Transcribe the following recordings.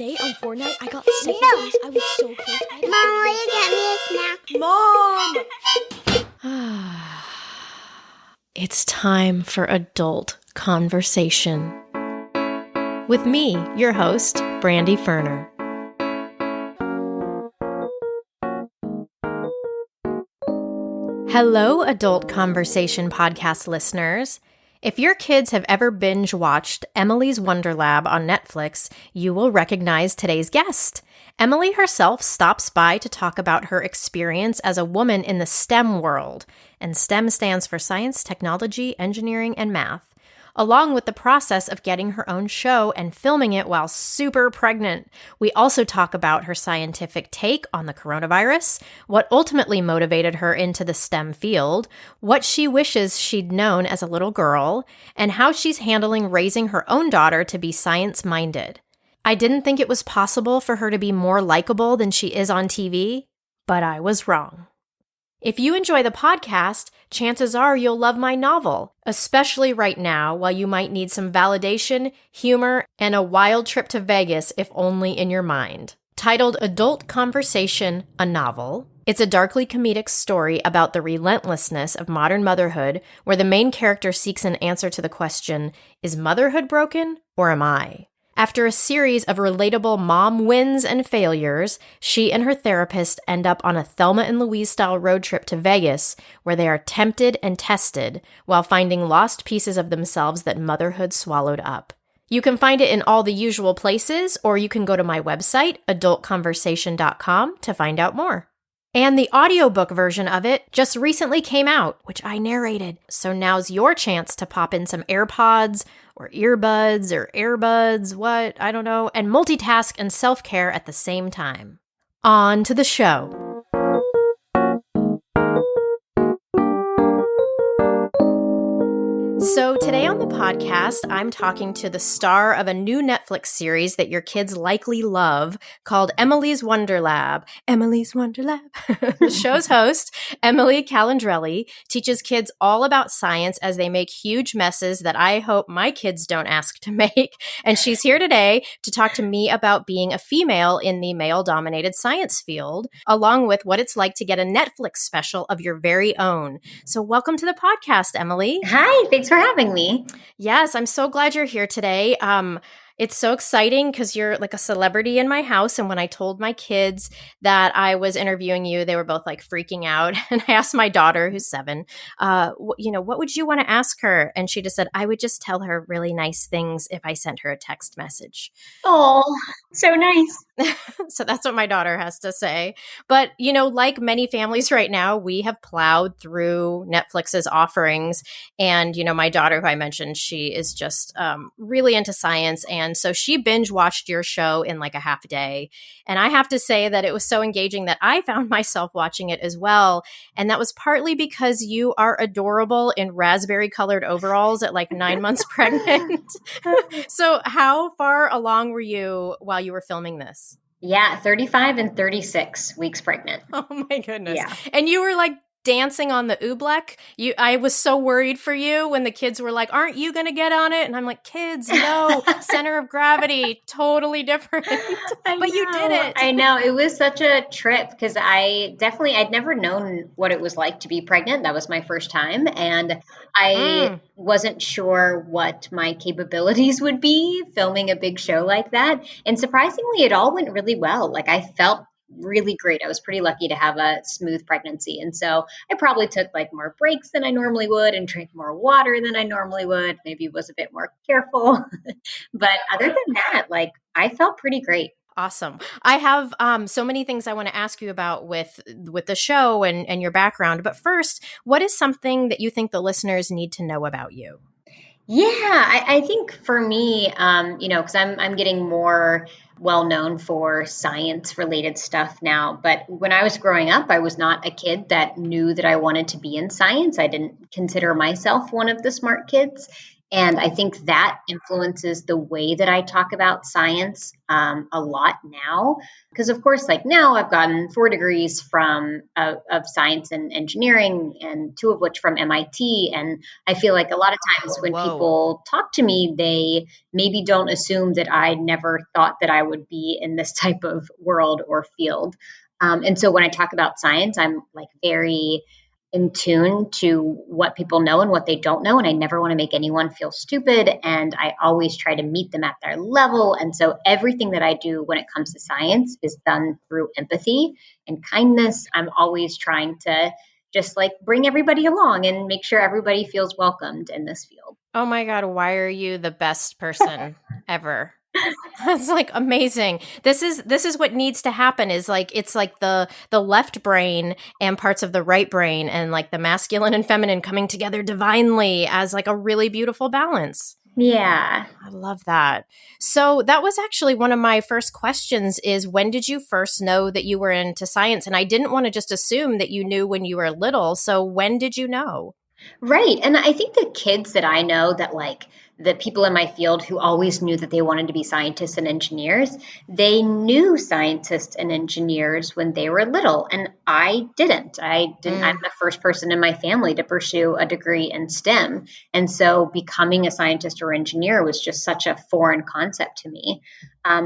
Today on Fortnite, I got second place. I was so close. Mom, will you get me a snack? Mom! It's time for adult conversation. With me, your host, Brandy Ferner. Hello, Adult Conversation podcast listeners. If your kids have ever binge-watched Emily's Wonder Lab on Netflix, you will recognize today's guest. Emily herself stops by to talk about her experience as a woman in the STEM world, and STEM stands for science, technology, engineering, and math, along with the process of getting her own show and filming it while super pregnant. We also talk about her scientific take on the coronavirus, what ultimately motivated her into the STEM field, what she wishes she'd known as a little girl, and how she's handling raising her own daughter to be science-minded. I didn't think it was possible for her to be more likable than she is on TV, but I was wrong. If you enjoy the podcast, chances are you'll love my novel, especially right now while you might need some validation, humor, and a wild trip to Vegas if only in your mind. Titled Adult Conversation, a Novel, it's a darkly comedic story about the relentlessness of modern motherhood where the main character seeks an answer to the question, is motherhood broken or am I? After a series of relatable mom wins and failures, she and her therapist end up on a Thelma and Louise-style road trip to Vegas, where they are tempted and tested while finding lost pieces of themselves that motherhood swallowed up. You can find it in all the usual places, or you can go to my website, adultconversation.com, to find out more. And the audiobook version of it just recently came out, which I narrated. So now's your chance to pop in some AirPods or earbuds or airbuds, I don't know, and multitask and self-care at the same time. On to the show. So today on the podcast, I'm talking to the star of a new Netflix series that your kids likely love called Emily's Wonder Lab. Emily's Wonder Lab. The show's host, Emily Calandrelli, teaches kids all about science as they make huge messes that I hope my kids don't ask to make. And she's here today to talk to me about being a female in the male-dominated science field, along with what it's like to get a Netflix special of your very own. So welcome to the podcast, Emily. Hi, thanks for having me. Yes, I'm so glad you're here today. It's so exciting because you're like a celebrity in my house. And when I told my kids that I was interviewing you, they were both like freaking out. And I asked my daughter, who's 7, what would you want to ask her? And she just said, I would just tell her really nice things if I sent her a text message. Oh, so nice. So that's what my daughter has to say. But, like many families right now, we have plowed through Netflix's offerings. And, my daughter, who I mentioned, she is just really into science. And so she binge watched your show in like a half a day. And I have to say that it was so engaging that I found myself watching it as well. And that was partly because you are adorable in raspberry colored overalls at like 9 months pregnant. So how far along were you while you were filming this? Yeah, 35 and 36 weeks pregnant. Oh my goodness. Yeah. And you were like dancing on the oobleck. I was so worried for you when the kids were like, aren't you going to get on it? And I'm like, kids, no, center of gravity, totally different. But you did it. I know. It was such a trip because I'd never known what it was like to be pregnant. That was my first time. And I wasn't sure what my capabilities would be filming a big show like that. And surprisingly, it all went really well. Like I felt really great. I was pretty lucky to have a smooth pregnancy. And so I probably took like more breaks than I normally would and drank more water than I normally would. Maybe was a bit more careful. But other than that, like I felt pretty great. Awesome. I have so many things I want to ask you about with the show and your background. But first, what is something that you think the listeners need to know about you? Yeah, I think for me, because I'm getting more well known for science related stuff now. But when I was growing up, I was not a kid that knew that I wanted to be in science. I didn't consider myself one of the smart kids. And I think that influences the way that I talk about science a lot now. Because, of course, like now I've gotten 4 degrees of science and engineering, and 2 of which from MIT. And I feel like a lot of times when Whoa. people talk to me, they maybe don't assume that I never thought that I would be in this type of world or field. And so when I talk about science, I'm like very in tune to what people know and what they don't know. And I never want to make anyone feel stupid. And I always try to meet them at their level. And so everything that I do when it comes to science is done through empathy and kindness. I'm always trying to just like bring everybody along and make sure everybody feels welcomed in this field. Oh my God, why are you the best person ever? It's like amazing. This is what needs to happen is like it's like the left brain and parts of the right brain and like the masculine and feminine coming together divinely as like a really beautiful balance. Yeah. I love that. So that was actually one of my first questions is when did you first know that you were into science? And I didn't want to just assume that you knew when you were little. So when did you know? Right. And I think the kids that I know that like the people in my field who always knew that they wanted to be scientists and engineers, they knew scientists and engineers when they were little. And I didn't. I'm Mm. the first person in my family to pursue a degree in STEM. And so becoming a scientist or engineer was just such a foreign concept to me.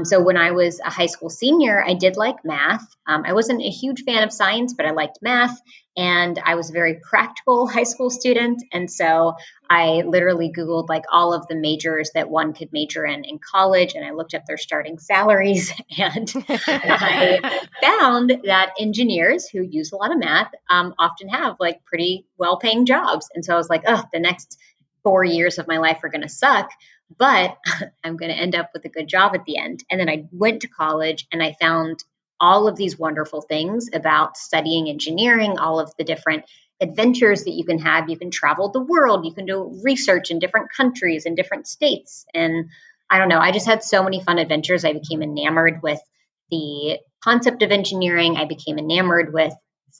So when I was a high school senior, I did like math. I wasn't a huge fan of science, but I liked math. And I was a very practical high school student. And so I literally Googled like all of the majors that one could major in college. And I looked up their starting salaries. And I found that engineers who use a lot of math often have like pretty well paying jobs. And so I was like, oh, the next 4 years of my life are going to suck, but I'm going to end up with a good job at the end. And then I went to college and I found all of these wonderful things about studying engineering, all of the different adventures that you can have. You can travel the world, you can do research in different countries and different states. And I don't know, I just had so many fun adventures. I became enamored with the concept of engineering. I became enamored with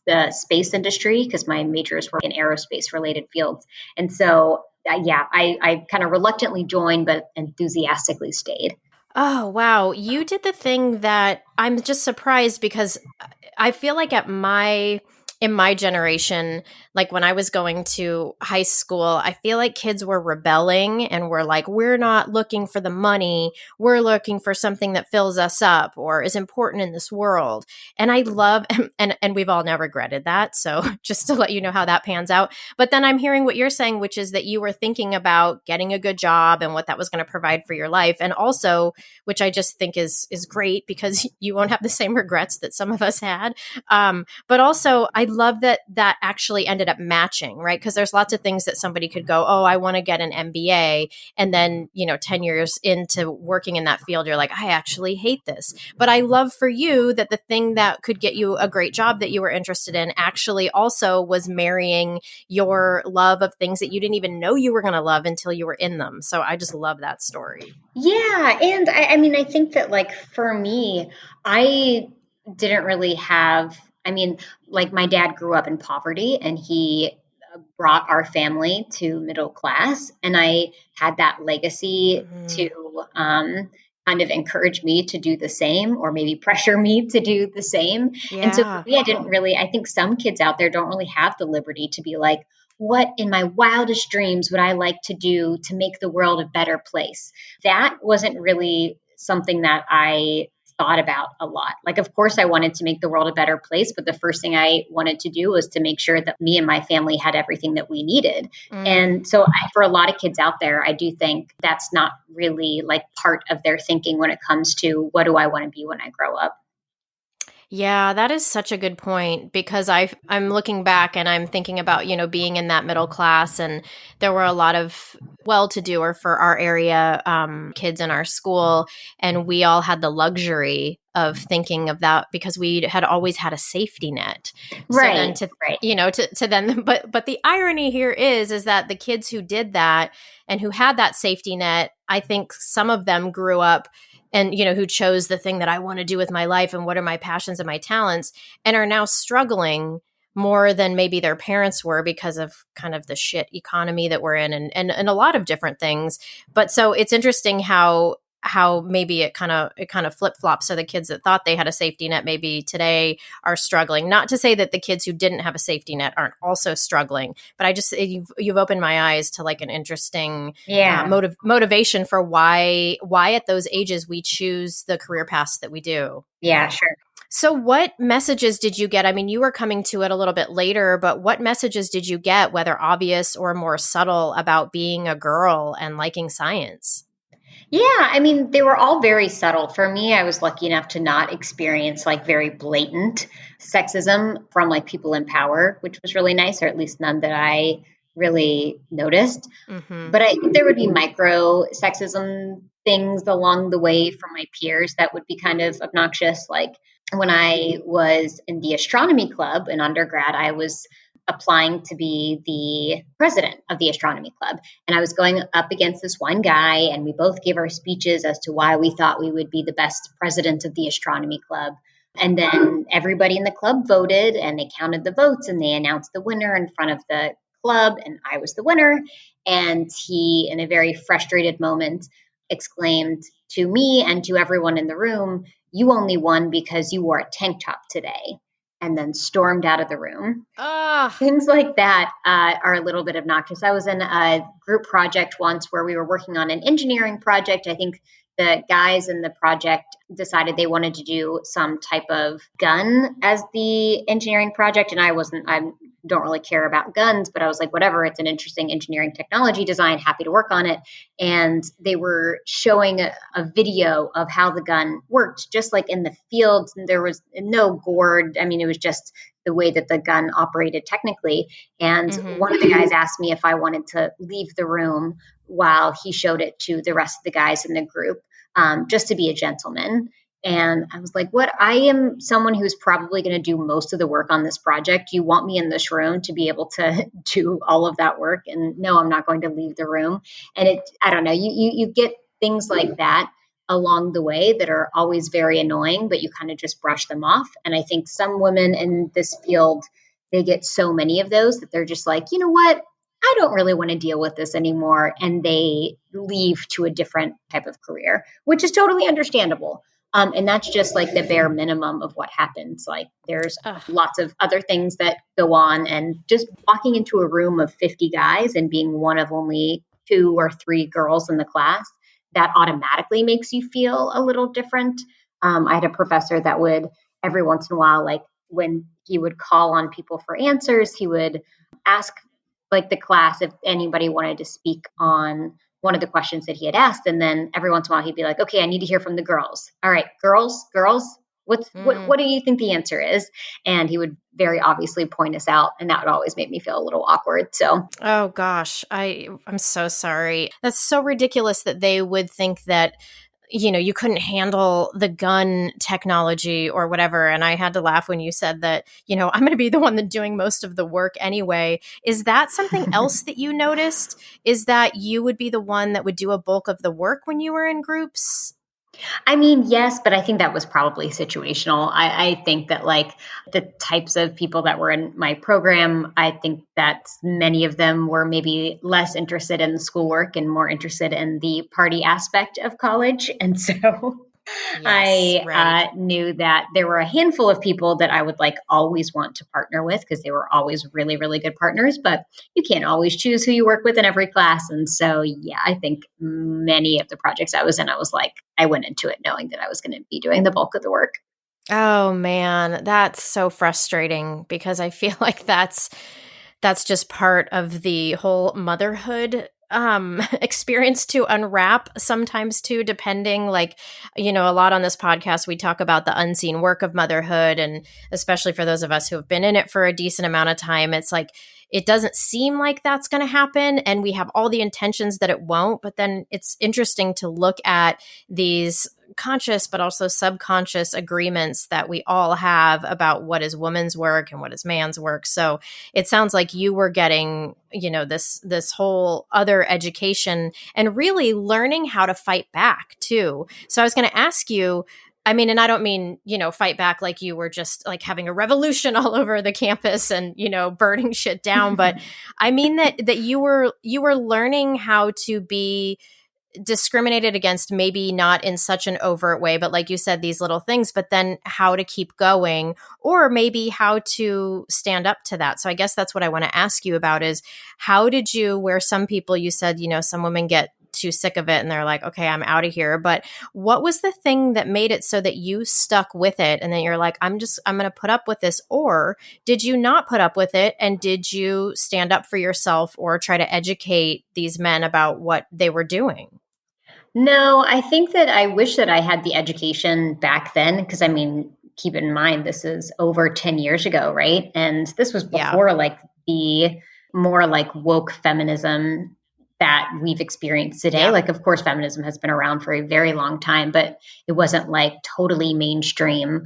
the space industry because my majors were in aerospace related fields. And so, yeah, I kind of reluctantly joined, but enthusiastically stayed. Oh, wow. You did the thing that I'm just surprised because I feel like in my generation, like when I was going to high school, I feel like kids were rebelling and were like, we're not looking for the money. We're looking for something that fills us up or is important in this world. And I love, and we've all now regretted that. So just to let you know how that pans out. But then I'm hearing what you're saying, which is that you were thinking about getting a good job and what that was going to provide for your life. And also, which I just think is great because you won't have the same regrets that some of us had. But also, I love that that actually ended up matching, right? Because there's lots of things that somebody could go, oh, I want to get an MBA. And then, 10 years into working in that field, you're like, I actually hate this. But I love for you that the thing that could get you a great job that you were interested in actually also was marrying your love of things that you didn't even know you were going to love until you were in them. So I just love that story. Yeah, and I mean, I think that like for me, I didn't really have, I mean, like my dad grew up in poverty and he brought our family to middle class, and I had that legacy Mhm. to kind of encourage me to do the same or maybe pressure me to do the same. And so for Yeah. me, I didn't really, I think some kids out there don't really have the liberty to be like, what in my wildest dreams would I like to do to make the world a better place? That wasn't really something that I thought about a lot. Like, of course, I wanted to make the world a better place, but the first thing I wanted to do was to make sure that me and my family had everything that we needed. Mm. And so, for a lot of kids out there, I do think that's not really like part of their thinking when it comes to what do I want to be when I grow up. Yeah, that is such a good point because I'm looking back and I'm thinking about, being in that middle class and there were a lot of well-to-do or for our area kids in our school and we all had the luxury of thinking of that because we had always had a safety net. So then Right, right. to then but the irony here is that the kids who did that and who had that safety net, I think some of them grew up and who chose the thing that I want to do with my life and what are my passions and my talents and are now struggling more than maybe their parents were because of kind of the shit economy that we're in and a lot of different things. But so it's interesting how maybe it kind of flip-flops. So the kids that thought they had a safety net maybe today are struggling. Not to say that the kids who didn't have a safety net aren't also struggling, but I just you've opened my eyes to like an interesting motivation for why at those ages we choose the career paths that we do. Yeah, sure. So what messages did you get? I mean, you were coming to it a little bit later, but what messages did you get, whether obvious or more subtle, about being a girl and liking science? Yeah, I mean, they were all very subtle. For me, I was lucky enough to not experience like very blatant sexism from like people in power, which was really nice, or at least none that I really noticed. Mm-hmm. But I think there would be micro sexism things along the way from my peers that would be kind of obnoxious. Like when I was in the astronomy club in undergrad, I was applying to be the president of the astronomy club. And I was going up against this one guy, and we both gave our speeches as to why we thought we would be the best president of the astronomy club. And then everybody in the club voted, and they counted the votes, and they announced the winner in front of the club, and I was the winner. And he, in a very frustrated moment, exclaimed to me and to everyone in the room, "You only won because you wore a tank top today," and then stormed out of the room. Things like that are a little bit obnoxious. I was in a group project once where we were working on an engineering project. I think the guys in the project decided they wanted to do some type of gun as the engineering project. And I don't really care about guns, but I was like, whatever, it's an interesting engineering technology design, happy to work on it. And they were showing a video of how the gun worked, just like in the field. There was no gourd. I mean, it was just the way that the gun operated technically. And one of the guys asked me if I wanted to leave the room while he showed it to the rest of the guys in the group, just to be a gentleman. And I was like, what? I am someone who's probably going to do most of the work on this project. You want me in this room to be able to do all of that work? And no, I'm not going to leave the room. And I don't know, you get things like that along the way that are always very annoying, but you kind of just brush them off. And I think some women in this field, they get so many of those that they're just like, you know what? I don't really want to deal with this anymore. And they leave to a different type of career, which is totally understandable. And that's just like the bare minimum of what happens. Like there's lots of other things that go on, and just walking into a room of 50 guys and being one of only 2 or 3 girls in the class, that automatically makes you feel a little different. I had a professor that would every once in a while, like when he would call on people for answers, he would ask like the class if anybody wanted to speak on one of the questions that he had asked. And then every once in a while he'd be like, okay, I need to hear from the girls. All right, girls, what do you think the answer is? And he would very obviously point us out, and that would always make me feel a little awkward. So, oh gosh, I'm so sorry. That's so ridiculous that they would think that, you know, you couldn't handle the gun technology or whatever. And I had to laugh when you said that, you know, I'm going to be the one that's doing most of the work anyway. Is that something else that you noticed? Is that you would be the one that would do a bulk of the work when you were in groups? I mean, yes, but I think that was probably situational. I think that like the types of people that were in my program, I think that many of them were maybe less interested in the schoolwork and more interested in the party aspect of college. And so Yes, right. I knew that there were a handful of people that I would like always want to partner with because they were always really, really good partners, but you can't always choose who you work with in every class. And so, yeah, I think many of the projects I was in, I was like, I went into it knowing that I was going to be doing the bulk of the work. Oh man, that's so frustrating because I feel like that's just part of the whole motherhood experience to unwrap sometimes too, depending, like, you know, a lot on this podcast we talk about the unseen work of motherhood, and especially for those of us who have been in it for a decent amount of time, it's like it doesn't seem like that's going to happen, and we have all the intentions that it won't. But then it's interesting to look at these conscious but also subconscious agreements that we all have about what is woman's work and what is man's work. So it sounds like you were getting, you know, this whole other education and really learning how to fight back too. So I was going to ask you, I mean, and I don't mean, fight back like you were just like having a revolution all over the campus and, burning shit down, but I mean that you were learning how to be discriminated against, maybe not in such an overt way, but like you said, these little things, but then how to keep going, or maybe how to stand up to that. So I guess that's what I want to ask you about is how did you, where some people, you said, some women get too sick of it and they're like, okay, I'm out of here. But what was the thing that made it so that you stuck with it? And then you're like, I'm going to put up with this. Or did you not put up with it? And did you stand up for yourself or try to educate these men about what they were doing? No, I think that I wish that I had the education back then, because I mean, keep in mind, this is over 10 years ago, right? And this was Yeah. before like the more like woke feminism that we've experienced today. Yeah. Like, of course, feminism has been around for a very long time, but it wasn't like totally mainstream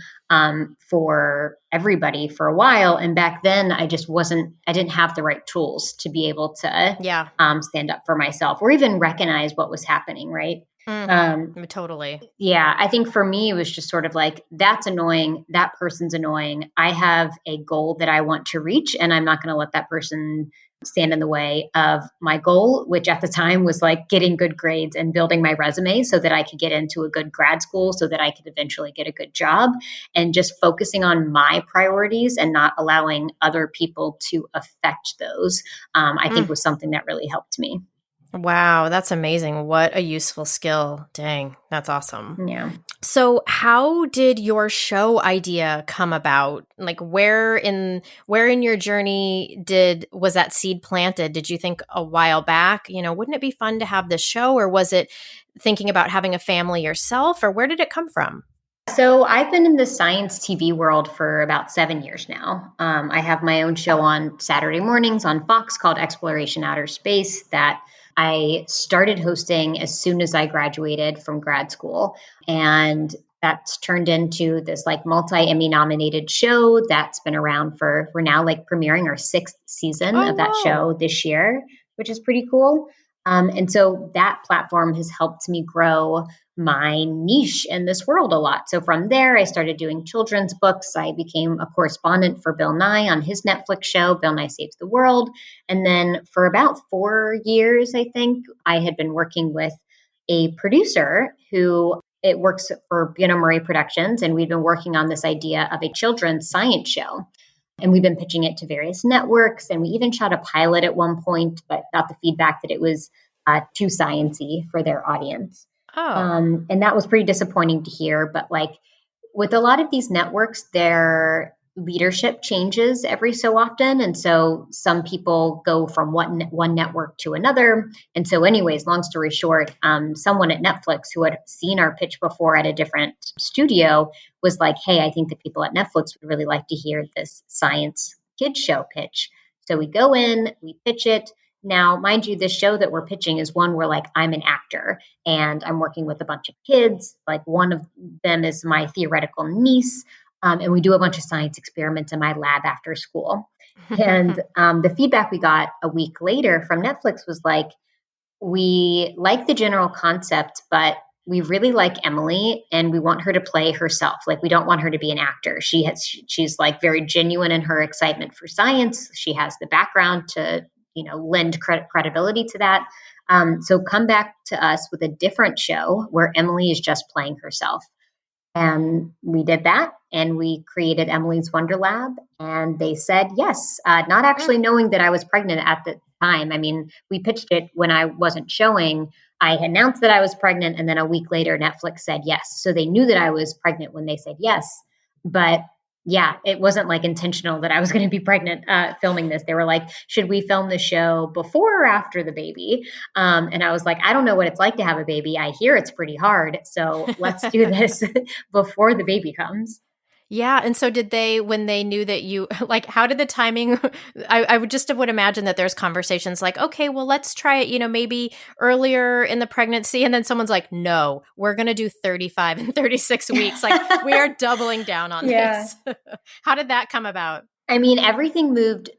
for everybody for a while. And back then, I didn't have the right tools to be able to Yeah. stand up for myself or even recognize what was happening, right? Totally. Yeah, I think for me, it was just sort of like, that's annoying. That person's annoying. I have a goal that I want to reach, and I'm not going to let that person stand in the way of my goal, which at the time was like getting good grades and building my resume so that I could get into a good grad school so that I could eventually get a good job, and just focusing on my priorities and not allowing other people to affect those, I think was something that really helped me. Wow, that's amazing. What a useful skill. Dang, that's awesome. Yeah. So, how did your show idea come about? Like where in your journey was that seed planted? Did you think a while back, wouldn't it be fun to have this show, or was it thinking about having a family yourself, or where did it come from? So I've been in the science TV world for about 7 years now. I have my own show on Saturday mornings on Fox called Exploration Outer Space that I started hosting as soon as I graduated from grad school. And that's turned into this like multi-Emmy nominated show that's been around we're now like premiering our sixth season Oh, of that whoa. show this year, which is pretty cool. And so that platform has helped me grow my niche in this world a lot. So from there, I started doing children's books. I became a correspondent for Bill Nye on his Netflix show, Bill Nye Saves the World. And then for about 4 years, I think, I had been working with a producer who it works for Murray Productions. And we've been working on this idea of a children's science show. And we've been pitching it to various networks. And we even shot a pilot at one point, but got the feedback that it was too sciency for their audience. Oh. And that was pretty disappointing to hear. But like with a lot of these networks, their leadership changes every so often. And so some people go from one network to another. And so, anyways, long story short, someone at Netflix who had seen our pitch before at a different studio was like, hey, I think the people at Netflix would really like to hear this science kids show pitch. So we go in, we pitch it. Now, mind you, this show that we're pitching is one where like I'm an actor and I'm working with a bunch of kids. Like one of them is my theoretical niece. And we do a bunch of science experiments in my lab after school. And the feedback we got a week later from Netflix was like, we like the general concept, but we really like Emily and we want her to play herself. Like we don't want her to be an actor. She's like very genuine in her excitement for science. She has the background to, lend credibility to that. So come back to us with a different show where Emily is just playing herself. And we did that and we created Emily's Wonder Lab. And they said yes, not actually knowing that I was pregnant at the time. I mean, we pitched it when I wasn't showing. I announced that I was pregnant. And then a week later, Netflix said yes. So they knew that I was pregnant when they said yes. But yeah, it wasn't like intentional that I was going to be pregnant filming this. They were like, should we film the show before or after the baby? And I was like, I don't know what it's like to have a baby. I hear it's pretty hard. So let's do this before the baby comes. Yeah. And so did they, when they knew that you, like, how did the timing, I would imagine that there's conversations like, okay, well, let's try it, maybe earlier in the pregnancy. And then someone's like, no, we're going to do 35 and 36 weeks. Like we are doubling down on this. How did that come about? I mean, everything moved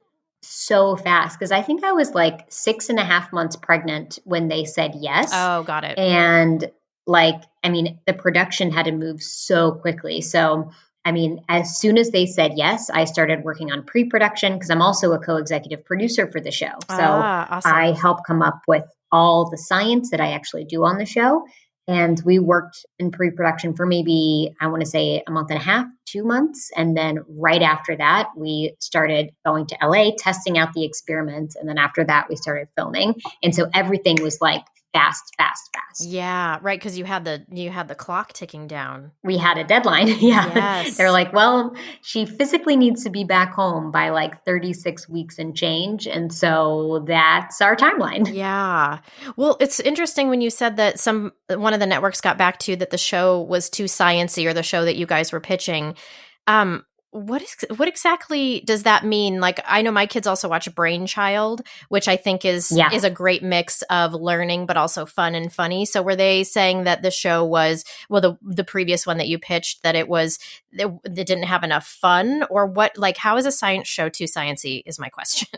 so fast because I think I was like 6.5 months pregnant when they said yes. Oh, got it. And the production had to move so quickly. So, as soon as they said yes, I started working on pre-production because I'm also a co-executive producer for the show. So Awesome. I help come up with all the science that I actually do on the show. And we worked in pre-production for maybe, I want to say, a month and a half, 2 months. And then right after that, we started going to LA, testing out the experiments. And then after that, we started filming. And so everything was like fast, fast, fast. Yeah, right, because you had the clock ticking down. We had a deadline. Yeah. Yes. They're like, well, she physically needs to be back home by like 36 weeks and change. And so that's our timeline. Yeah. Well, it's interesting when you said that one of the networks got back to you that the show was too sciency, or the show that you guys were pitching. What exactly does that mean? Like, I know my kids also watch Brainchild, which I think is a great mix of learning but also fun and funny. So were they saying that the show was, well, the previous one that you pitched, that it didn't have enough fun, or what? Like, how is a science show too sciency is my question.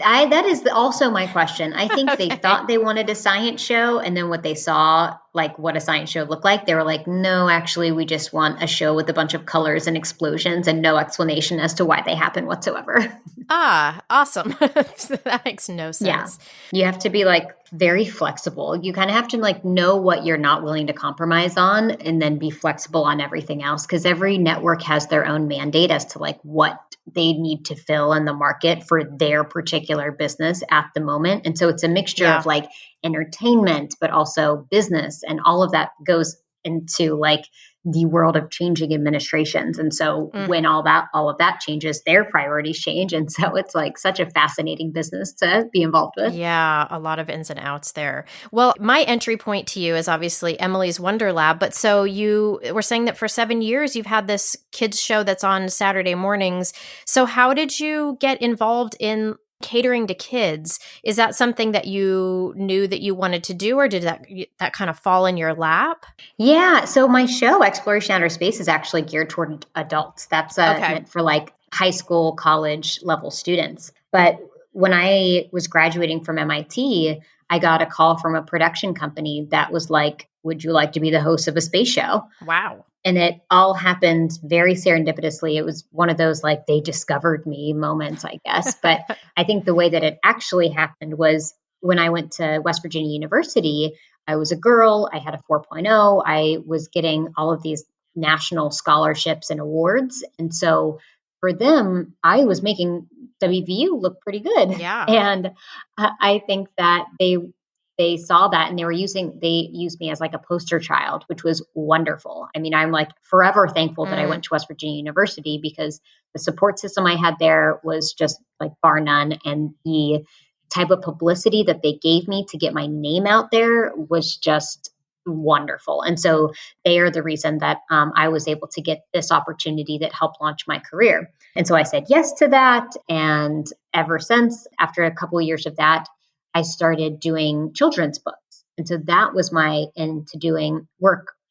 That is also my question. I think Okay. they thought they wanted a science show, and then what they saw, like what a science show looked like, they were like, no, actually, we just want a show with a bunch of colors and explosions and no explanation as to why they happen whatsoever. Awesome. That makes no sense. Yeah. You have to be like very flexible. You kind of have to like know what you're not willing to compromise on and then be flexible on everything else, because every network has their own mandate as to like what they need to fill in the market for their particular business at the moment. And so it's a mixture of like entertainment, but also business, and all of that goes into like the world of changing administrations. And so when all of that changes, their priorities change. And so it's like such a fascinating business to be involved with. Yeah, a lot of ins and outs there. Well, my entry point to you is obviously Emily's Wonder Lab. But so you were saying that for 7 years, you've had this kids show that's on Saturday mornings. So how did you get involved in catering to kids? Is that something that you knew that you wanted to do, or did that kind of fall in your lap? Yeah. So my show, Exploration Outer Space, is actually geared toward adults. That's meant for like high school, college level students. But when I was graduating from MIT, I got a call from a production company that was like, would you like to be the host of a space show? Wow. And it all happened very serendipitously. It was one of those like they discovered me moments, I guess. But I think the way that it actually happened was when I went to West Virginia University. I was a girl. I had a 4.0. I was getting all of these national scholarships and awards. And so for them, I was making WVU look pretty good. Yeah. And I think that they saw that, and they used me as like a poster child, which was wonderful. I mean, I'm like forever thankful that I went to West Virginia University, because the support system I had there was just like bar none. And the type of publicity that they gave me to get my name out there was just wonderful. And so they are the reason that I was able to get this opportunity that helped launch my career. And so I said yes to that. And ever since, after a couple of years of that, I started doing children's books. And so that was my into doing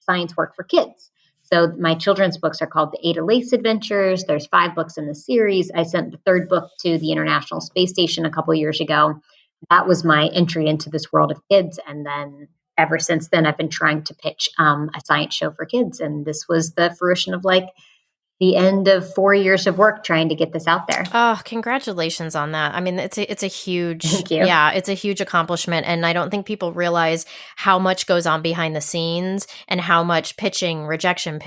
science work for kids. So my children's books are called the Ada Lace Adventures. There's 5 books in the series. I sent the 3rd book to the International Space Station a couple of years ago. That was my entry into this world of kids. And then ever since then, I've been trying to pitch a science show for kids. And this was the fruition of like the end of 4 years of work trying to get this out there. Oh, congratulations on that. I mean, it's a huge, Thank you. Yeah, it's a huge accomplishment. And I don't think people realize how much goes on behind the scenes and how much pitching rejection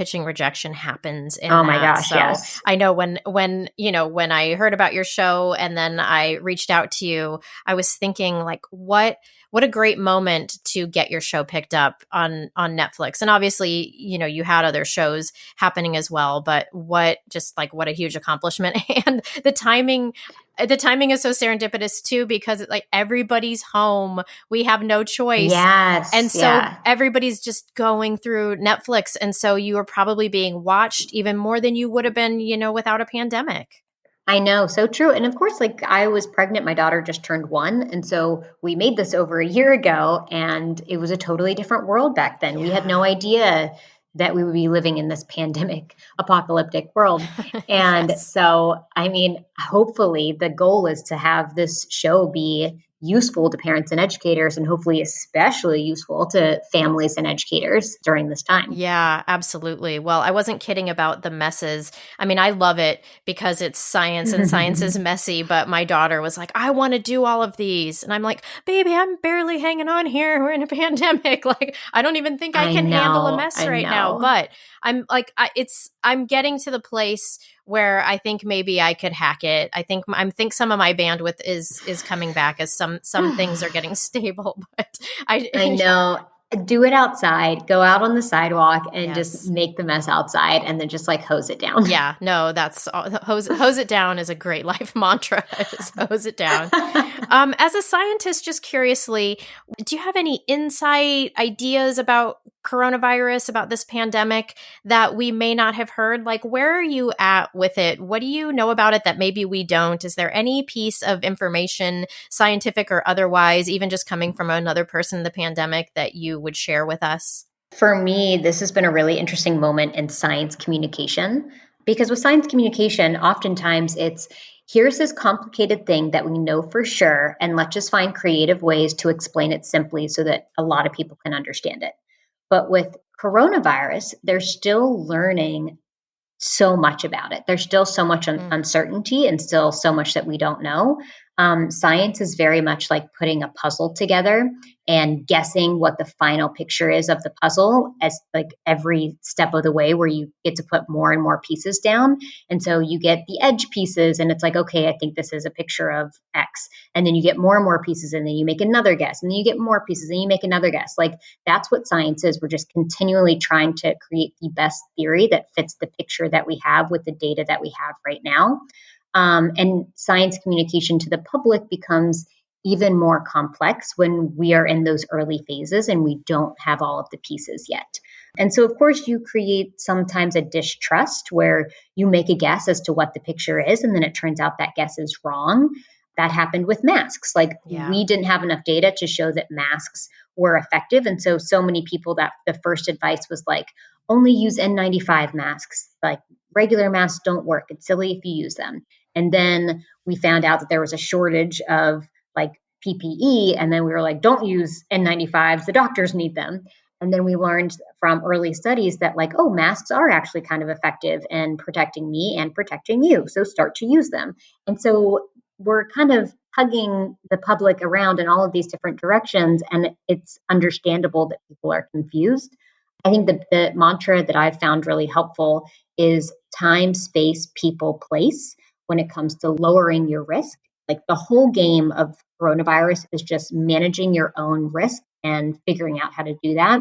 happens in Oh my that. gosh, so yes. I know when I heard about your show and then I reached out to you, I was thinking like, what a great moment to get your show picked up on Netflix. And obviously, you had other shows happening as well, but what a huge accomplishment. And the timing is so serendipitous too, because it's like everybody's home. We have no choice. Yes. And so everybody's just going through Netflix. And so you are probably being watched even more than you would have been, without a pandemic. I know. So true. And of course, like I was pregnant, my daughter just turned 1. And so we made this over a year ago, and it was a totally different world back then. We had no idea that we would be living in this pandemic apocalyptic world. And Yes. so, I mean, hopefully the goal is to have this show be useful to parents and educators, and hopefully especially useful to families and educators during this time. Yeah, absolutely. Well, I wasn't kidding about the messes. I mean, I love it because it's science and science is messy, but my daughter was like, I want to do all of these. And I'm like, baby, I'm barely hanging on here. We're in a pandemic. Like, I don't even think I can handle a mess right now. But I'm like, I'm getting to the place where I think maybe I could hack it. I think some of my bandwidth is coming back as some things are getting stable, but I know. Do it outside. Go out on the sidewalk and just Yes. make the mess outside, and then just like hose it down. Yeah, no, that's hose it down is a great life mantra. Just hose it down. As a scientist, just curiously, do you have any insight, ideas about coronavirus, about this pandemic that we may not have heard? Like, where are you at with it? What do you know about it that maybe we don't? Is there any piece of information, scientific or otherwise, even just coming from another person in the pandemic, that you would share with us? For me, this has been a really interesting moment in science communication, because with science communication, oftentimes it's here's this complicated thing that we know for sure, and let's just find creative ways to explain it simply so that a lot of people can understand it. But with coronavirus, they're still learning so much about it. There's still so much uncertainty and still so much that we don't know. Science is very much like putting a puzzle together and guessing what the final picture is of the puzzle as like every step of the way, where you get to put more and more pieces down. And so you get the edge pieces and it's like, okay, I think this is a picture of X. And then you get more and more pieces and then you make another guess and then you get more pieces and you make another guess. Like that's what science is. We're just continually trying to create the best theory that fits the picture that we have with the data that we have right now. And science communication to the public becomes even more complex when we are in those early phases and we don't have all of the pieces yet. And so, of course, you create sometimes a distrust where you make a guess as to what the picture is, and then it turns out that guess is wrong. That happened with masks. Like we didn't have enough data to show that masks were effective. And so many people, that the first advice was like, only use N95 masks. Like regular masks don't work. It's silly if you use them. And then we found out that there was a shortage of like PPE. And then we were like, don't use N95s. The doctors need them. And then we learned from early studies that like, oh, masks are actually kind of effective in protecting me and protecting you. So start to use them. And so we're kind of hugging the public around in all of these different directions. And it's understandable that people are confused. I think the mantra that I've found really helpful is time, space, people, place when it comes to lowering your risk. Like the whole game of coronavirus is just managing your own risk and figuring out how to do that.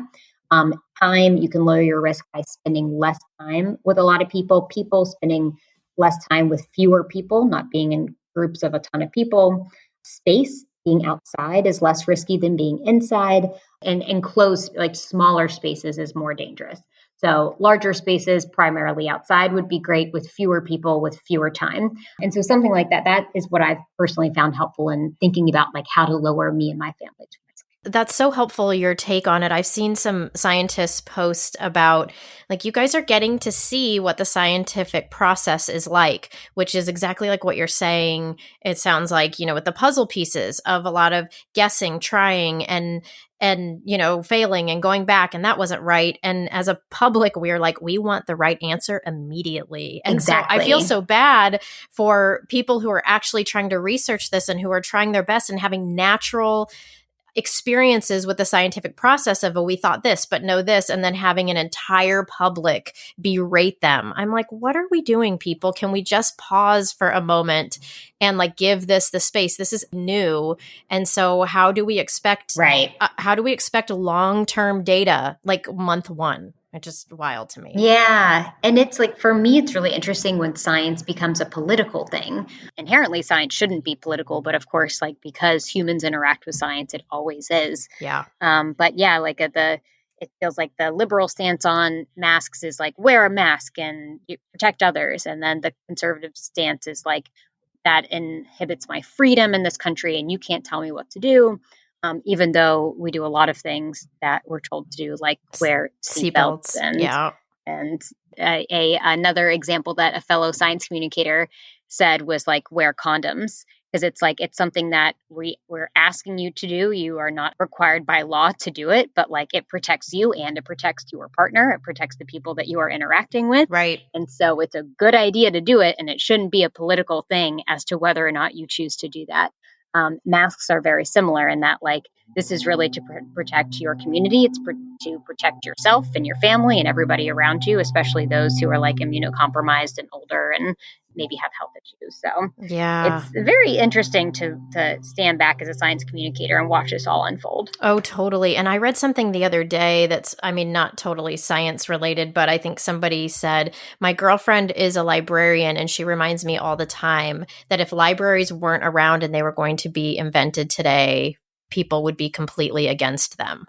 Time, you can lower your risk by spending less time with a lot of people spending less time with fewer people, not being in groups of a ton of people. Space, being outside is less risky than being inside, and enclosed, like smaller spaces, is more dangerous. So larger spaces, primarily outside, would be great with fewer people, with fewer time. And so something like that, that is what I've personally found helpful in thinking about like how to lower me and my family's risk. That's so helpful, your take on it. I've seen some scientists post about, like, you guys are getting to see what the scientific process is like, which is exactly like what you're saying. It sounds like, with the puzzle pieces of a lot of guessing, trying, and failing and going back, and that wasn't right. And as a public, we're like, we want the right answer immediately. And Exactly. So I feel so bad for people who are actually trying to research this and who are trying their best and having natural experiences with the scientific process of, we thought this, but no this, and then having an entire public berate them. I'm like, what are we doing, people? Can we just pause for a moment and like give this the space? This is new. And so how do we expect long-term data like month one? It's just wild to me. Yeah. And it's like, for me, it's really interesting when science becomes a political thing. Inherently, science shouldn't be political, but of course, like because humans interact with science, it always is. Yeah. But yeah, like it feels like the liberal stance on masks is like, wear a mask and you protect others. And then the conservative stance is like, that inhibits my freedom in this country and you can't tell me what to do. Even though we do a lot of things that we're told to do, like wear seatbelts and another example that a fellow science communicator said was like wear condoms. because it's like it's something that we're asking you to do. You are not required by law to do it, but like it protects you and it protects your partner. It protects the people that you are interacting with. Right. And so it's a good idea to do it, and it shouldn't be a political thing as to whether or not you choose to do that. Masks are very similar in that, like, this is really to protect your community. It's to protect yourself and your family and everybody around you, especially those who are like immunocompromised and older and maybe have health issues. So Yeah. it's very interesting to stand back as a science communicator and watch this all unfold. Oh, totally. And I read something the other day that's, I mean, not totally science related, but I think somebody said, my girlfriend is a librarian and she reminds me all the time that if libraries weren't around and they were going to be invented today, people would be completely against them.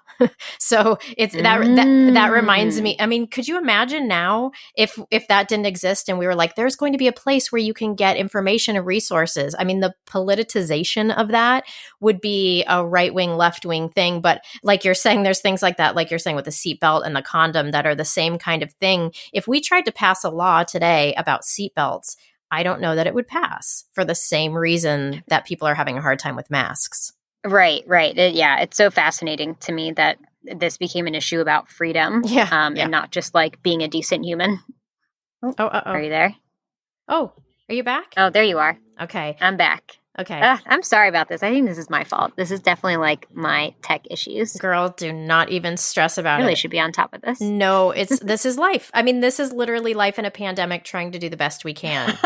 So it's that reminds me. I mean, could you imagine now if that didn't exist and we were like, there's going to be a place where you can get information and resources? I mean, the politicization of that would be a right wing, left wing thing. But like you're saying, there's things like that, like you're saying with the seatbelt and the condom, that are the same kind of thing. If we tried to pass a law today about seatbelts, I don't know that it would pass for the same reason that people are having a hard time with masks. Right. Yeah, it's so fascinating to me that this became an issue about freedom, and not just like being a decent human. Are you there? Oh, are you back? Oh, there you are. Okay. I'm back. Okay. I'm sorry about this. I think this is my fault. This is definitely like my tech issues. Girl, do not even stress about I really it. should be on top of this. No, this is life. I mean, this is literally life in a pandemic, trying to do the best we can.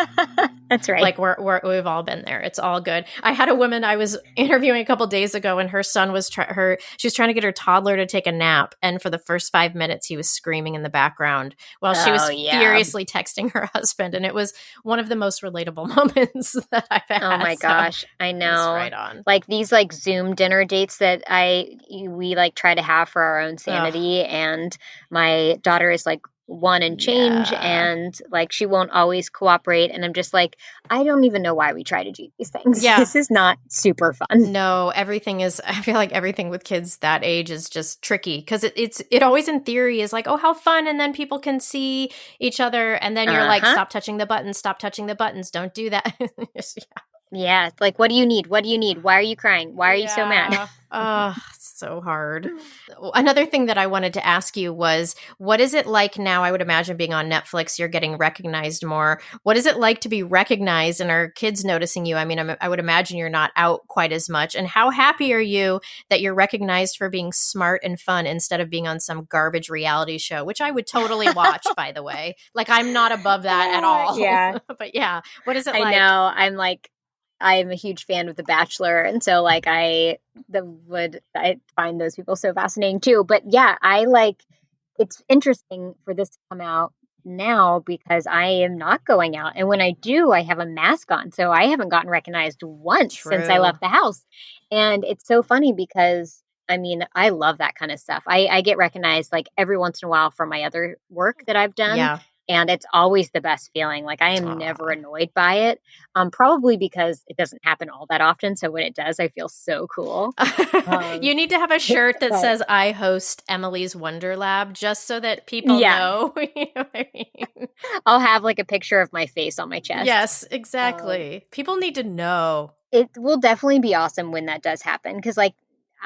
That's right. Like we've all been there. It's all good. I had a woman I was interviewing a couple days ago, and her son was she was trying to get her toddler to take a nap, and for the first 5 minutes, he was screaming in the background while she was furiously texting her husband, and it was one of the most relatable moments that I've had. Oh my gosh, I know. Right on. Like these like Zoom dinner dates that we like try to have for our own sanity, and my daughter is like 1 and change, and like she won't always cooperate, and I'm just like, I don't even know why we try to do these things. This is not super fun. No, everything is, I feel like everything with kids that age is just tricky, because it always in theory is like, oh, how fun, and then people can see each other, and then you're like, stop touching the buttons, don't do that. Yeah, like, what do you need? Why are you crying? Why are you so mad? Oh, so hard. Another thing that I wanted to ask you was, what is it like now? I would imagine being on Netflix, you're getting recognized more. What is it like to be recognized, and are kids noticing you? I mean, I would imagine you're not out quite as much. And how happy are you that you're recognized for being smart and fun instead of being on some garbage reality show, which I would totally watch, by the way. Like, I'm not above that at all. Yeah. But yeah, what is it like? I know. I'm a huge fan of The Bachelor, and so like I find those people so fascinating too. But yeah, it's interesting for this to come out now because I am not going out, and when I do, I have a mask on, so I haven't gotten recognized once since I left the house. And it's so funny because I mean, I love that kind of stuff. I get recognized like every once in a while from my other work that I've done. Yeah. And it's always the best feeling. Like, I am never annoyed by it. Probably because it doesn't happen all that often. So when it does, I feel so cool. You need to have a shirt that says, I host Emily's Wonder Lab, just so that people know. You know what I mean? I'll have like a picture of my face on my chest. Yes, exactly. People need to know. It will definitely be awesome when that does happen. Because like,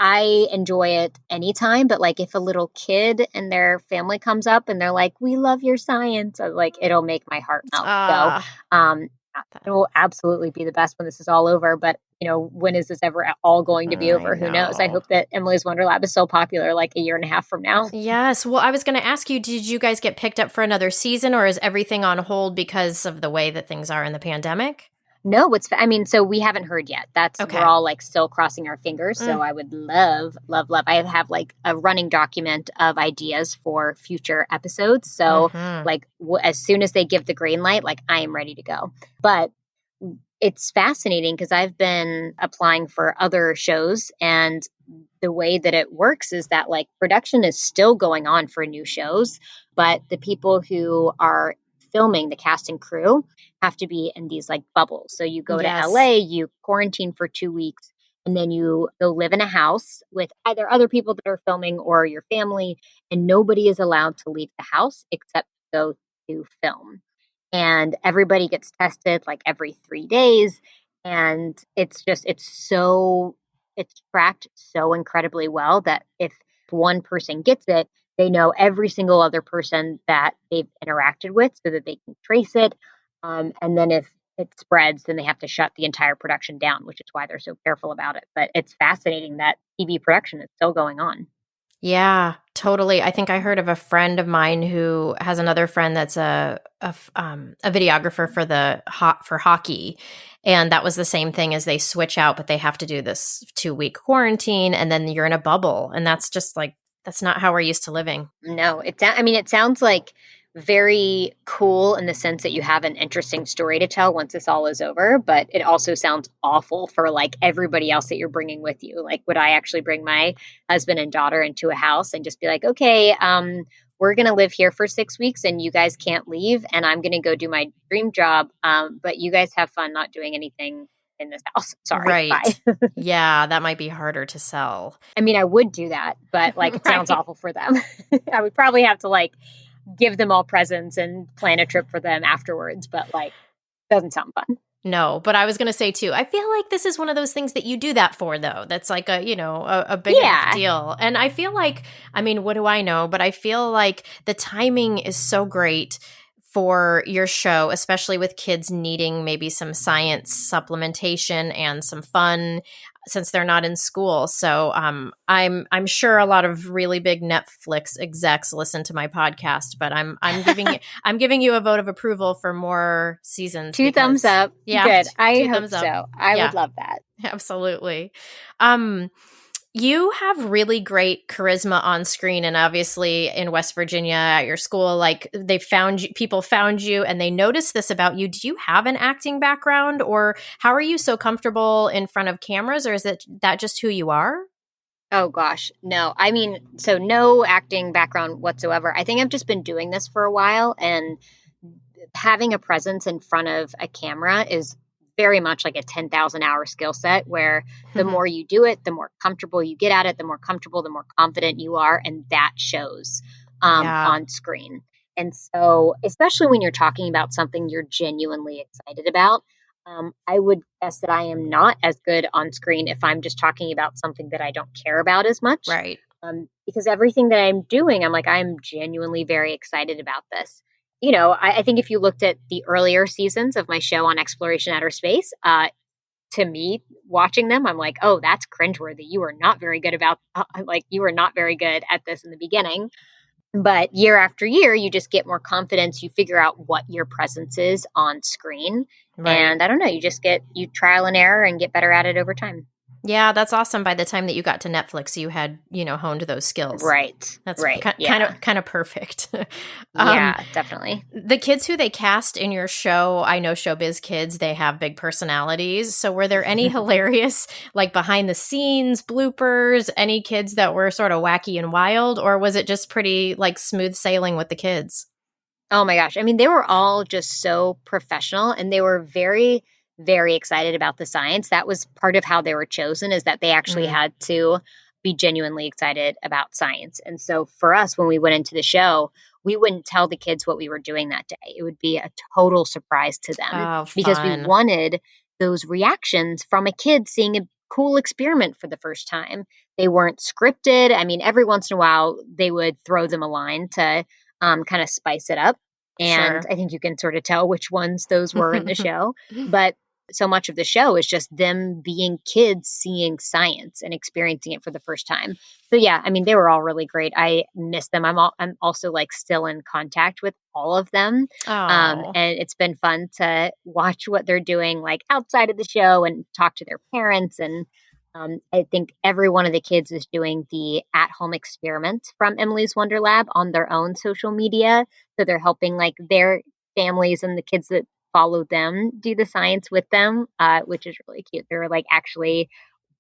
I enjoy it anytime, but like if a little kid and their family comes up and they're like, we love your science, like it'll make my heart melt. So it will absolutely be the best when this is all over. But you know, when is this ever all going to be over? Who knows? I hope that Emily's Wonder Lab is so popular like a year and a half from now. Yes. Well, I was going to ask you, did you guys get picked up for another season, or is everything on hold because of the way that things are in the pandemic? No, so we haven't heard yet. We're all like still crossing our fingers. So I would love. I have like a running document of ideas for future episodes. So like as soon as they give the green light, like I am ready to go. But it's fascinating because I've been applying for other shows, and the way that it works is that like production is still going on for new shows, but the people who are filming, the cast and crew, have to be in these like bubbles. So you go to LA, you quarantine for 2 weeks, and then you go live in a house with either other people that are filming or your family, and nobody is allowed to leave the house except go to film. And everybody gets tested like every 3 days. And it's tracked so incredibly well that if one person gets it, they know every single other person that they've interacted with so that they can trace it. And then if it spreads, then they have to shut the entire production down, which is why they're so careful about it. But it's fascinating that TV production is still going on. Yeah, totally. I think I heard of a friend of mine who has another friend that's a videographer for for hockey, and that was the same thing as they switch out, but they have to do this 2 week quarantine, and then you're in a bubble, and that's just like that's not how we're used to living. No, it sounds like very cool in the sense that you have an interesting story to tell once this all is over, but it also sounds awful for like everybody else that you're bringing with you. Like, would I actually bring my husband and daughter into a house and just be like, okay, we're going to live here for 6 weeks and you guys can't leave and I'm going to go do my dream job. But you guys have fun not doing anything in this house. Sorry. Bye. Right. Yeah, that might be harder to sell. I mean, I would do that, but like it sounds Right. awful for them. I would probably have to like give them all presents and plan a trip for them afterwards, but like doesn't sound fun. No, but I was going to say too, I feel like this is one of those things that you do that for though. That's like a big enough Yeah. deal. And I feel like, I mean, what do I know? But I feel like the timing is so great for your show, especially with kids needing maybe some science supplementation and some fun since they're not in school. So I'm sure a lot of really big Netflix execs listen to my podcast, but I'm giving you a vote of approval for more seasons. Two thumbs up. Yeah, Good. I two hope thumbs up. so. I Yeah. would love that. Absolutely. You have really great charisma on screen, and obviously in West Virginia at your school, like they found you, people found you and they noticed this about you. Do you have an acting background, or how are you so comfortable in front of cameras, or is it that just who you are? Oh gosh. No. I mean, so no acting background whatsoever. I think I've just been doing this for a while and having a presence in front of a camera is very much like a 10,000 hour skill set where the more you do it, the more comfortable you get at it, the more comfortable, the more confident you are. And that shows Yeah. on screen. And so, especially when you're talking about something you're genuinely excited about, I would guess that I am not as good on screen if I'm just talking about something that I don't care about as much. Right. Because everything that I'm doing, I'm like, I'm genuinely very excited about this. I think if you looked at the earlier seasons of my show on exploration outer space, to me, watching them, I'm like, oh, that's cringeworthy. You are not very good you were not very good at this in the beginning. But year after year, you just get more confidence. You figure out what your presence is on screen. Right. And I don't know, you trial and error and get better at it over time. Yeah, that's awesome. By the time that you got to Netflix, you had, honed those skills. Right. That's right. kind of perfect. Yeah, definitely. The kids who they cast in your show, I know showbiz kids, they have big personalities. So were there any hilarious, like behind the scenes bloopers, any kids that were sort of wacky and wild, or was it just pretty like smooth sailing with the kids? Oh my gosh. I mean, they were all just so professional and they were very, very excited about the science. That was part of how they were chosen, is that they actually had to be genuinely excited about science. And so for us, when we went into the show, we wouldn't tell the kids what we were doing that day. It would be a total surprise to them because we wanted those reactions from a kid seeing a cool experiment for the first time. They weren't scripted. I mean, every once in a while, they would throw them a line to kind of spice it up. And Sure. I think you can sort of tell which ones those were in the show. But so much of the show is just them being kids seeing science and experiencing it for the first time. So yeah, I mean, they were all really great. I miss them. I'm also like still in contact with all of them. Oh, And it's been fun to watch what they're doing like outside of the show and talk to their parents. And I think every one of the kids is doing the at-home experiment from Emily's Wonder Lab on their own social media. So they're helping like their families and the kids that follow them do the science with them, which is really cute. They're like actually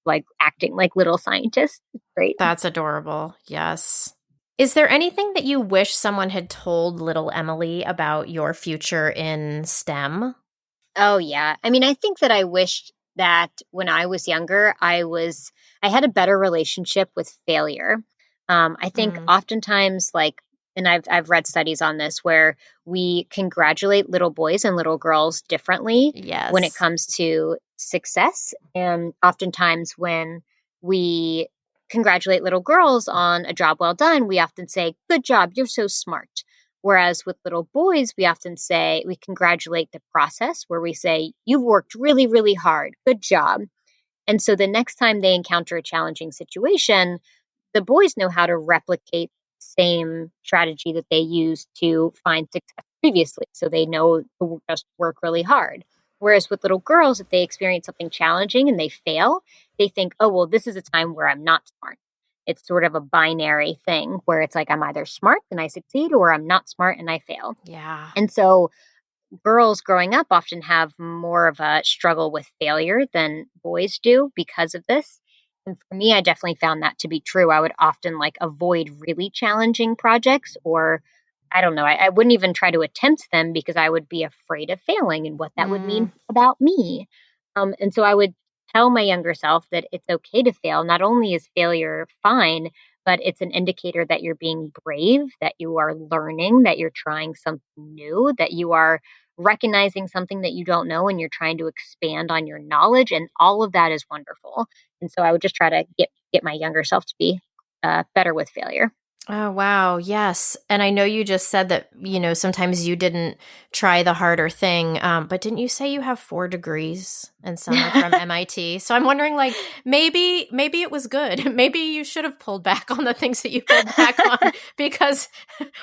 like acting like little scientists. It's great. that's adorable. Yes. Is there anything that you wish someone had told little Emily about your future in STEM? Oh yeah. I mean, I think that I wished that when I was younger, I had a better relationship with failure. I think oftentimes like and I've read studies on this where we congratulate little boys and little girls differently when it Yes. comes to success. And oftentimes when we congratulate little girls on a job well done, we often say, "Good job, you're so smart." Whereas with little boys, we often say, we congratulate the process, where we say, "You've worked really, really hard. Good job." And so the next time they encounter a challenging situation, the boys know how to replicate the same strategy that they used to find success previously. So they know to just work really hard. Whereas with little girls, if they experience something challenging and they fail, they think, "Oh, well, this is a time where I'm not smart." It's sort of a binary thing where it's like I'm either smart and I succeed, or I'm not smart and I fail. Yeah. And so girls growing up often have more of a struggle with failure than boys do because of this. And for me, I definitely found that to be true. I would often like avoid really challenging projects, or I don't know, I wouldn't even try to attempt them because I would be afraid of failing and what that would Mm, mean about me. And so I would tell my younger self that it's okay to fail. Not only is failure fine, but it's an indicator that you're being brave, that you are learning, that you're trying something new, that you are recognizing something that you don't know and you're trying to expand on your knowledge, and all of that is wonderful. And so I would just try to get my younger self to be better with failure. Oh, wow. Yes. And I know you just said that, sometimes you didn't try the harder thing. But didn't you say you have 4 degrees and some are from MIT? So I'm wondering, like, maybe it was good. Maybe you should have pulled back on the things that you pulled back on, because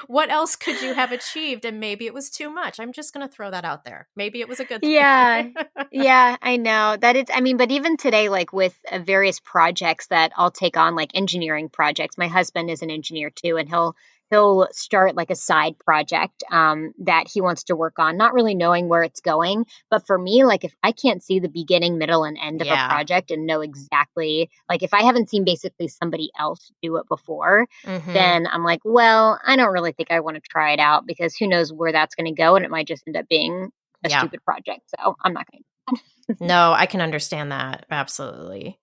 what else could you have achieved? And maybe it was too much. I'm just going to throw that out there. Maybe it was a good Yeah. thing. Yeah, I know that it's, I mean, but even today, like with various projects that I'll take on, like engineering projects, my husband is an engineer too, and he'll start like a side project that he wants to work on, not really knowing where it's going. But for me, like if I can't see the beginning, middle, and end of a Yeah. project and know exactly, like if I haven't seen basically somebody else do it before, Hmm. then I'm like, well, I don't really think I want to try it out because who knows where that's going to go, and it might just end up being a Yeah. stupid project. So I'm not going to. No, I can understand that. Absolutely.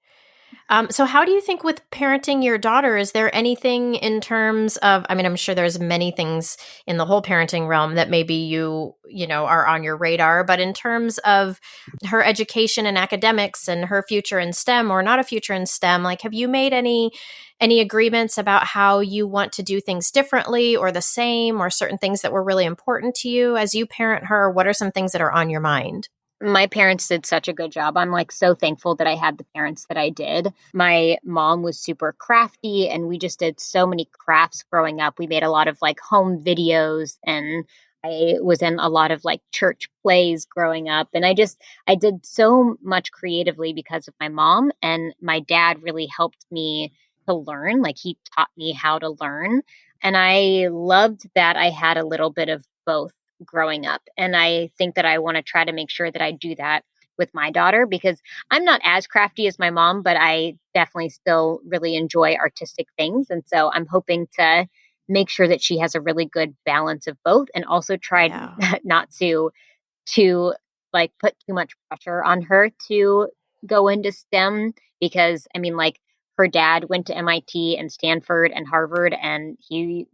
So how do you think with parenting your daughter, is there anything in terms of, I mean, I'm sure there's many things in the whole parenting realm that maybe are on your radar, but in terms of her education and academics and her future in STEM or not a future in STEM, like, have you made any agreements about how you want to do things differently or the same, or certain things that were really important to you as you parent her? What are some things that are on your mind? My parents did such a good job. I'm like so thankful that I had the parents that I did. My mom was super crafty and we just did so many crafts growing up. We made a lot of like home videos, and I was in a lot of like church plays growing up, and I did so much creatively because of my mom, and my dad really helped me to learn. Like he taught me how to learn, and I loved that I had a little bit of both growing up. And I think that I want to try to make sure that I do that with my daughter, because I'm not as crafty as my mom, but I definitely still really enjoy artistic things. And so I'm hoping to make sure that she has a really good balance of both, and also try Yeah. not to like put too much pressure on her to go into STEM, because I mean like her dad went to MIT and Stanford and Harvard, and he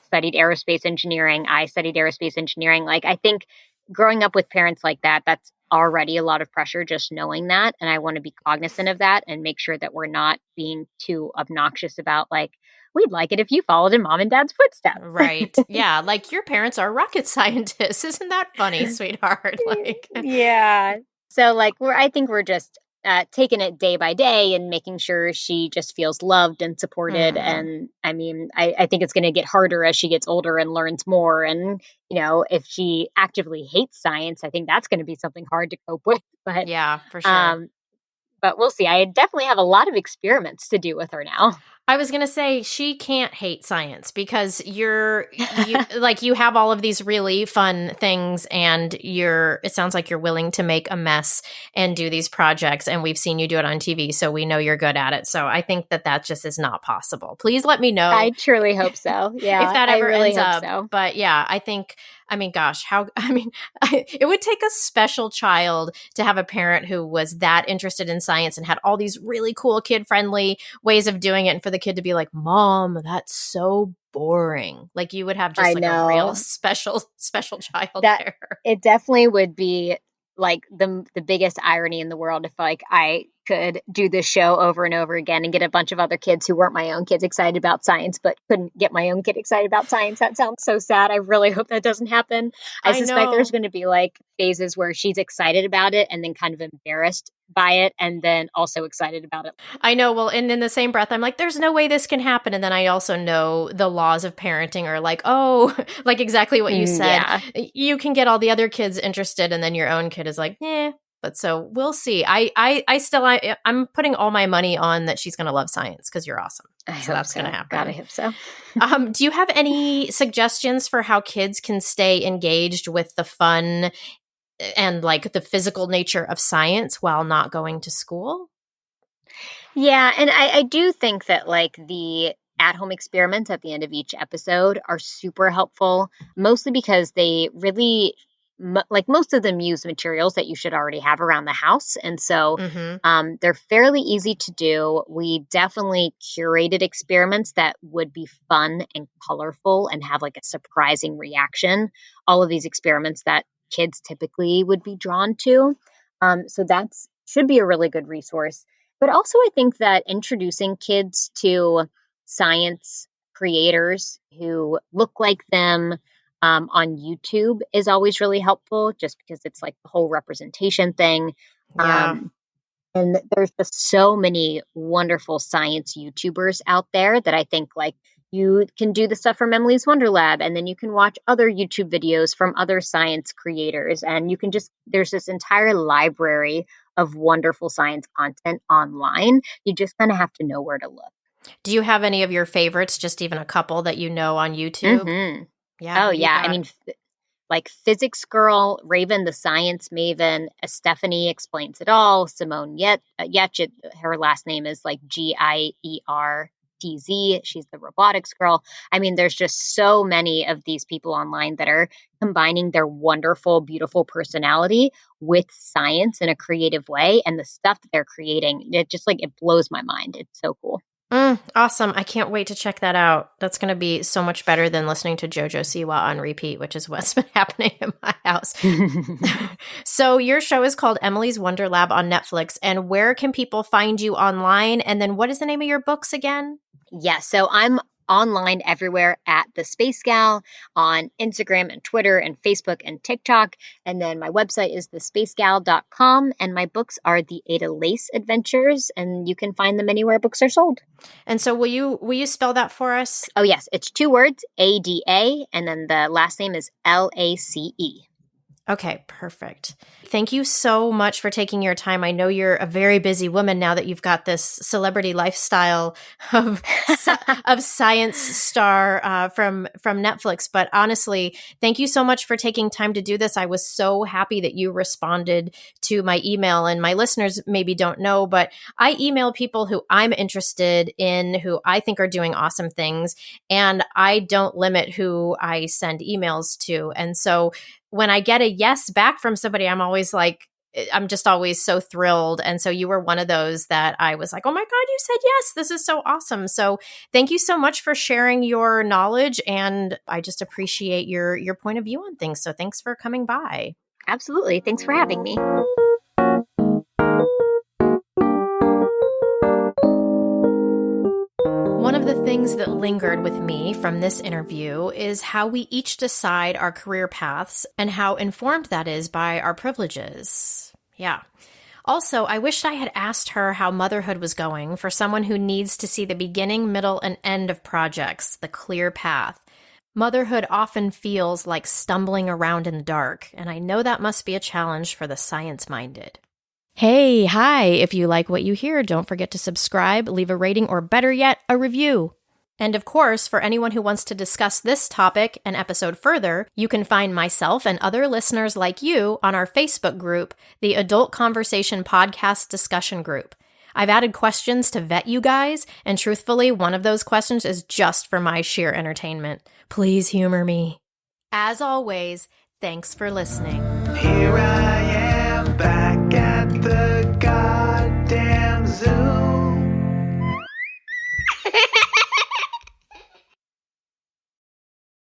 studied aerospace engineering. I studied aerospace engineering. Like I think growing up with parents like that, that's already a lot of pressure just knowing that, and I want to be cognizant of that and make sure that we're not being too obnoxious about like, we'd like it if you followed in mom and dad's footsteps. Right. Yeah. Like, your parents are rocket scientists. Isn't that funny, sweetheart? Like, Yeah. So like I think we're just taking it day by day and making sure she just feels loved and supported. hmm. And I mean, I think it's going to get harder as she gets older and learns more. And if she actively hates science, I think that's going to be something hard to cope with. Yeah, for sure. Um, but we'll see. I definitely have a lot of experiments to do with her now. I was going to say she can't hate science because you have all of these really fun things, and it sounds like you're willing to make a mess and do these projects, and we've seen you do it on TV, so we know you're good at it. So I think that just is not possible. Please let me know I truly hope so. if Yeah, that I ever really ends hope up. so. But yeah, I think I mean, gosh, it would take a special child to have a parent who was that interested in science and had all these really cool kid-friendly ways of doing it. And for the kid to be like, Mom, that's so boring. Like you would have just I like a real know special child that there. it definitely would be like the biggest irony in the world if like I could do this show over and over again and get a bunch of other kids who weren't my own kids excited about science, but couldn't get my own kid excited about science. That sounds so sad. I really hope that doesn't happen. I I suspect there's know. going to be like phases where she's excited about it and then kind of embarrassed by it and then also excited about it. I know. Well, and in the same breath, I'm like, there's no way this can happen. And then I also know the laws of parenting are like, oh, like exactly what you said. Yeah. You can get all the other kids interested, and then your own kid is like, eh. But so we'll see. I'm putting all my money on that she's going to love science because you're awesome. I So hope that's so. going to happen. God, I hope so. Do you have any suggestions for how kids can stay engaged with the fun and like the physical nature of science while not going to school? Yeah, and I do think that like the at-home experiments at the end of each episode are super helpful, mostly because they really like most of them use materials that you should already have around the house, and so Mm-hmm. they're fairly easy to do. We definitely curated experiments that would be fun and colorful and have like a surprising reaction. All of these experiments that kids typically would be drawn to. So that's should be a really good resource. But also, I think that introducing kids to science creators who look like them on YouTube is always really helpful, just because it's like the whole representation thing. Yeah. Um, and there's just so many wonderful science YouTubers out there that I think like you can do the stuff from Emily's Wonder Lab, and then you can watch other YouTube videos from other science creators. And you can just, there's this entire library of wonderful science content online. You just kind of have to know where to look. Do you have any of your favorites, just even a couple that you know on YouTube? Mm-hmm. Yeah, Oh, who do you yeah. I got? mean, like Physics Girl, Raven the Science Maven, Stephanie Explains It All, Simone Yetch, her last name is like Giertz. She's the robotics girl. I mean, there's just so many of these people online that are combining their wonderful, beautiful personality with science in a creative way. And the stuff that they're creating, it just like, it blows my mind. It's so cool. Awesome. I can't wait to check that out. That's going to be so much better than listening to JoJo Siwa on repeat, which is what's been happening in my house. So your show is called Emily's Wonder Lab on Netflix. And where can people find you online? And then what is the name of your books again? Yeah, so I'm online everywhere at The Space Gal on Instagram and Twitter and Facebook and TikTok. And then my website is thespacegal.com. And my books are the Ada Lace Adventures. And you can find them anywhere books are sold. And so will you spell that for us? Oh, yes. It's 2 words, ADA. And then the last name is LACE. Okay, perfect. Thank you so much for taking your time. I know you're a very busy woman now that you've got this celebrity lifestyle of of science star from Netflix. But honestly, thank you so much for taking time to do this. I was so happy that you responded to my email. And my listeners maybe don't know, but I email people who I'm interested in, who I think are doing awesome things. And I don't limit who I send emails to. And so when I get a yes back from somebody, I'm just always so thrilled. And so you were one of those that I was like, oh my God, you said yes. This is so awesome. So thank you so much for sharing your knowledge. And I just appreciate your point of view on things. So thanks for coming by. Absolutely. Thanks for having me. One of the things that lingered with me from this interview is how we each decide our career paths and how informed that is by our privileges. Yeah. Also, I wished I had asked her how motherhood was going for someone who needs to see the beginning, middle, and end of projects, the clear path. Motherhood often feels like stumbling around in the dark, and I know that must be a challenge for the science-minded. Hey, hi. If you like what you hear, don't forget to subscribe, leave a rating, or better yet, a review. And of course, for anyone who wants to discuss this topic and episode further, you can find myself and other listeners like you on our Facebook group, the Adult Conversation Podcast Discussion Group. I've added questions to vet you guys, and truthfully, one of those questions is just for my sheer entertainment. Please humor me. As always, thanks for listening. Here I